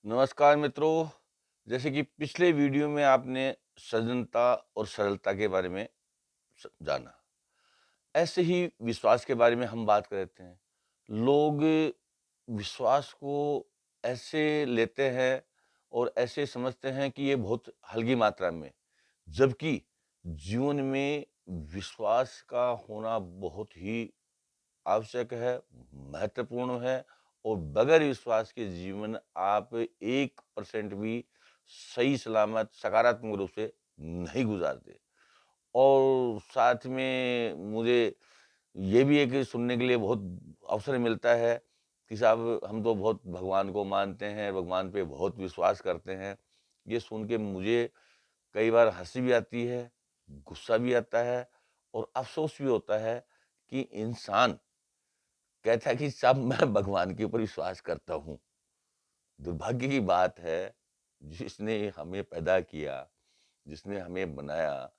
नमस्कार मित्रों। जैसे कि पिछले वीडियो में आपने सजनता और सरलता के बारे में जाना, ऐसे ही विश्वास के बारे में हम बात कर रहे थे। लोग विश्वास को ऐसे लेते हैं और ऐसे समझते हैं कि ये बहुत हल्की मात्रा में, जबकि जीवन में विश्वास का होना बहुत ही आवश्यक है, महत्वपूर्ण है। और बगैर विश्वास के जीवन आप 1% भी सही सलामत सकारात्मक रूप से नहीं गुजारते। और साथ में मुझे ये भी एक सुनने के लिए बहुत अवसर मिलता है कि साहब हम तो बहुत भगवान को मानते हैं, भगवान पे बहुत विश्वास करते हैं। ये सुन के मुझे कई बार हँसी भी आती है, गुस्सा भी आता है और अफ़सोस भी होता है कि इंसान कहता है कि साहब मैं भगवान के ऊपर विश्वास करता हूँ। दुर्भाग्य की बात है, जिसने हमें पैदा किया, जिसने हमें बनाया,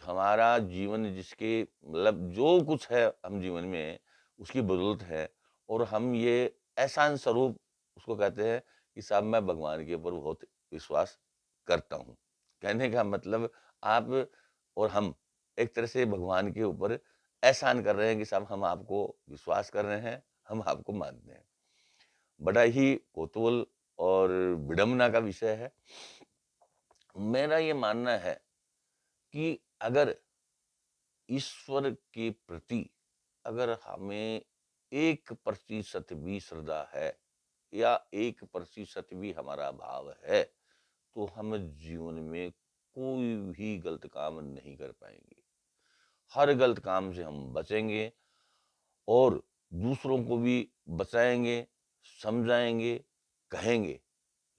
हमारा जीवन जिसके मतलब जो कुछ है हम जीवन में, उसकी बदौलत है। और हम ये एहसान स्वरूप उसको कहते हैं कि साहब मैं भगवान के ऊपर बहुत विश्वास करता हूँ। कहने का मतलब आप और हम एक तरह से भगवान के ऊपर एहसान कर रहे हैं कि साहब हम आपको विश्वास कर रहे हैं, हम आपको मानते हैं। बड़ा ही कौतूहल और विडंबना का विषय है। मेरा ये मानना है कि अगर ईश्वर के प्रति अगर हमें 1% भी श्रद्धा है या 1% भी हमारा भाव है, तो हम जीवन में कोई भी गलत काम नहीं कर पाएँगे। हर गलत काम से हम बचेंगे और दूसरों को भी बचाएँगे, समझाएँगे, कहेंगे।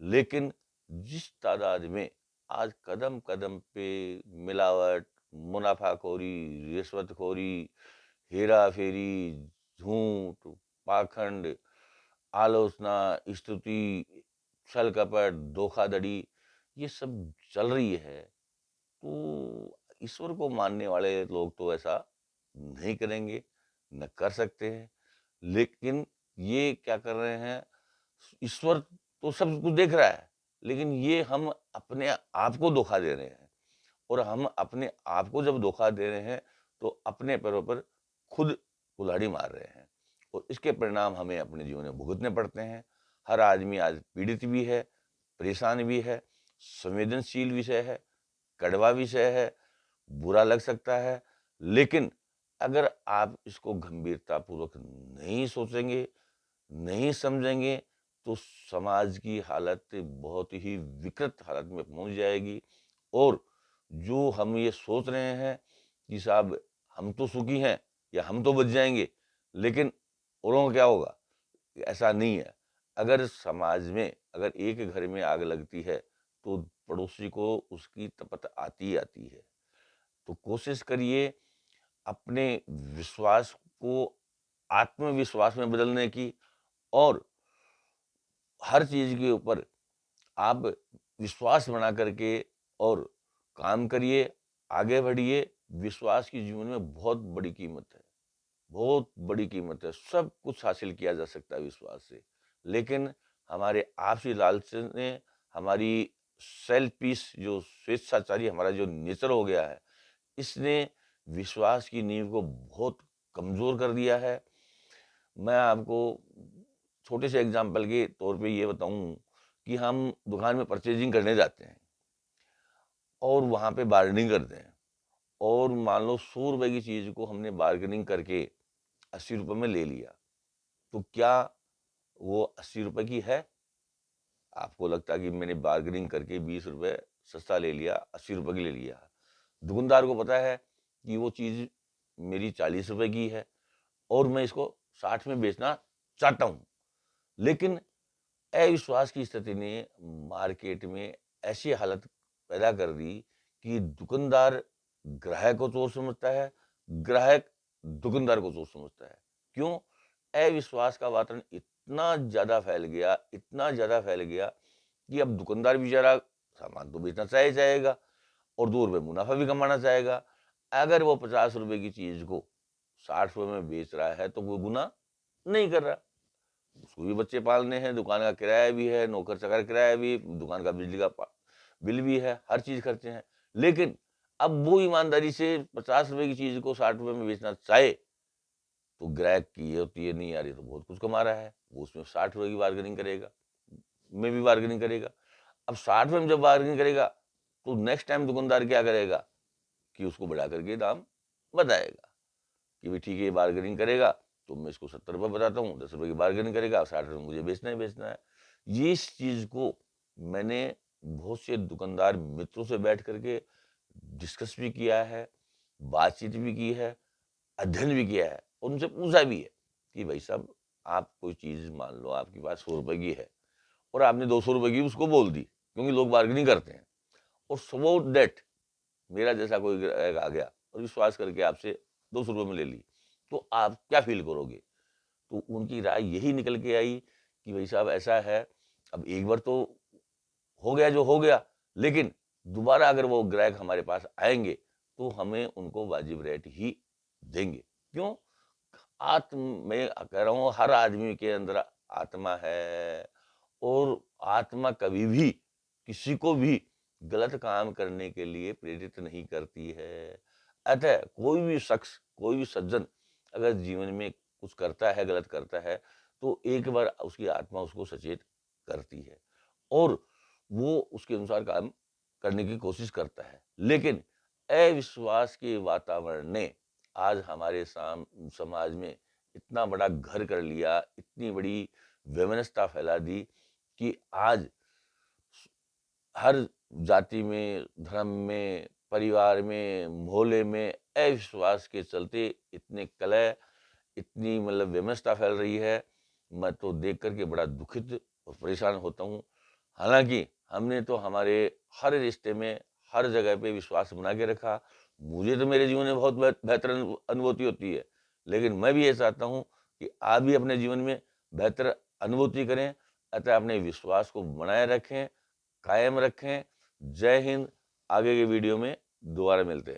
लेकिन जिस तादाद में आज कदम-कदम पे मिलावट, मुनाफ़ाखोरी, रिश्वतखोरी, हेरा-फेरी, झूठ, पाखंड, आलोचना, स्तुति, छल-कपट, धोखाधड़ी, ये सब चल रही है, तो ईश्वर को मानने वाले लोग तो ऐसा नहीं करेंगे, न कर सकते हैं। लेकिन ये क्या कर रहे हैं, ईश्वर तो सब कुछ देख रहा है, लेकिन ये हम अपने आप को धोखा दे रहे हैं। और हम अपने आप को जब धोखा दे रहे हैं, तो अपने पैरों पर खुद कुल्हाड़ी मार रहे हैं और इसके परिणाम हमें अपने जीवन में भुगतने पड़ते हैं। हर आदमी आज पीड़ित भी है, परेशान भी है, संवेदनशील विषय है, कड़वा विषय है, बुरा लग सकता है। लेकिन अगर आप इसको गंभीरतापूर्वक नहीं सोचेंगे, नहीं समझेंगे, तो समाज की हालत बहुत ही विकृत हालत में पहुँच जाएगी। और जो हम ये सोच रहे हैं कि साहब हम तो सुखी हैं या हम तो बच जाएँगे, लेकिन औरों का क्या होगा? ऐसा नहीं है। अगर समाज में अगर एक घर में आग लगती है, तो पड़ोसी को उसकी तपत आती ही आती है। तो कोशिश करिए अपने विश्वास को आत्मविश्वास में बदलने की। और हर चीज़ के ऊपर आप विश्वास बना करके और काम करिए, आगे बढ़िए। विश्वास की जीवन में बहुत बड़ी कीमत है, बहुत बड़ी कीमत है। सब कुछ हासिल किया जा सकता है विश्वास से। लेकिन हमारे आपसी लालच ने, हमारी सेल्फिश जो स्वेच्छाचारी हमारा जो नेचर हो गया है, इसने विश्वास की नींव को बहुत कमज़ोर कर दिया है। मैं आपको छोटे से एग्ज़ाम्पल के तौर पे ये बताऊँ कि हम दुकान में परचेज़िंग करने जाते हैं और वहाँ पे बार्गेनिंग करते हैं और मान लो ₹100 की चीज़ को हमने बार्गेनिंग करके ₹80 में ले लिया, तो क्या वो ₹80 की है? आपको लगता है कि मैंने बार्गेनिंग करके ₹20 सस्ता ले लिया, ₹80 की ले लिया। दुकानदार को पता है कि वो चीज़ मेरी ₹40 की है और मैं इसको 60 में बेचना चाहता हूँ। लेकिन अविश्वास की स्थिति ने मार्केट में ऐसी हालत पैदा कर दी कि दुकानदार ग्राहक को चोर समझता है, ग्राहक दुकानदार को चोर समझता है। क्यों? अविश्वास का वातावरण इतना ज़्यादा फैल गया, इतना ज़्यादा फैल गया कि अब दुकानदार बेचारा सामान तो बेचना चाहे चाहेगा और ₹2 मुनाफ़ा भी कमाना चाहेगा। अगर वो ₹50 की चीज़ को ₹60 में बेच रहा है, तो वो गुनाह नहीं कर रहा। उसको भी बच्चे पालने हैं, दुकान का किराया भी है, नौकर चाकर किराया भी, दुकान का बिजली का बिल भी है, हर चीज़ खर्चे हैं। लेकिन अब वो ईमानदारी से 50 रुपए की चीज़ को 60 रुपए में बेचना चाहे, तो ग्राहक की ये होती है, नहीं यार ये तो बहुत कुछ कमा रहा है, वो उसमें 60 रुपए की बार्गेनिंग करेगा, में भी बार्गेनिंग करेगा। अब 60 रुपए में जब बार्गेनिंग करेगा, तो नेक्स्ट टाइम दुकानदार क्या करेगा कि उसको बढ़ा करके दाम बताएगा कि भाई ठीक है, ये बार्गेनिंग करेगा तो मैं इसको 70 रुपए बताता हूँ, 10 रुपए की बार्गेनिंग करेगा, 60 रुपए मुझे बेचना ही बेचना है। ये इस चीज़ को मैंने बहुत से दुकानदार मित्रों से बैठ करके डिस्कस भी किया है, बातचीत भी की है, अध्ययन भी किया है और उनसे पूछा भी है कि भाई साहब, आप कोई चीज़ मान लो आपके पास 100 रुपए की है और आपने 200 रुपए की उसको बोल दी, क्योंकि लोग बार्गेनिंग करते हैं, और सपोज दैट मेरा जैसा कोई ग्राहक आ गया और विश्वास करके आपसे 200 रुपए में ले ली, तो आप क्या फील करोगे? तो उनकी राय यही निकल के आई कि भाई साहब ऐसा है, अब एक बार तो हो गया जो हो गया, लेकिन दोबारा अगर वो ग्राहक हमारे पास आएँगे, तो हमें उनको वाजिब रेट ही देंगे। क्यों? मैं कह रहा हूँ, हर आदमी के अंदर आत्मा है और आत्मा कभी भी किसी को भी गलत काम करने के लिए प्रेरित नहीं करती है। अतः कोई भी शख्स, कोई भी सज्जन अगर जीवन में कुछ करता है, गलत करता है, तो एक बार उसकी आत्मा उसको सचेत करती है और वो उसके अनुसार काम करने की कोशिश करता है। लेकिन अविश्वास के वातावरण ने आज हमारे समाज में इतना बड़ा घर कर लिया, इतनी बड़ी वैमनस्यता फैला दी कि आज हर जाति में, धर्म में, परिवार में, मोहल्ले में अविश्वास के चलते इतने कलह, इतनी मतलब वैमनस्यता फैल रही है। मैं तो देख कर के बड़ा दुखित और परेशान होता हूँ। हालाँकि हमने तो हमारे हर रिश्ते में, हर जगह पे विश्वास बना के रखा। मुझे तो मेरे जीवन में बहुत बेहतर अनुभूति होती है। लेकिन मैं भी ये चाहता हूँ कि आप भी अपने जीवन में बेहतर अनुभूति करें। अतः अपने विश्वास को बनाए रखें, कायम रखें। जय हिंद। आगे के वीडियो में दोबारा मिलते हैं।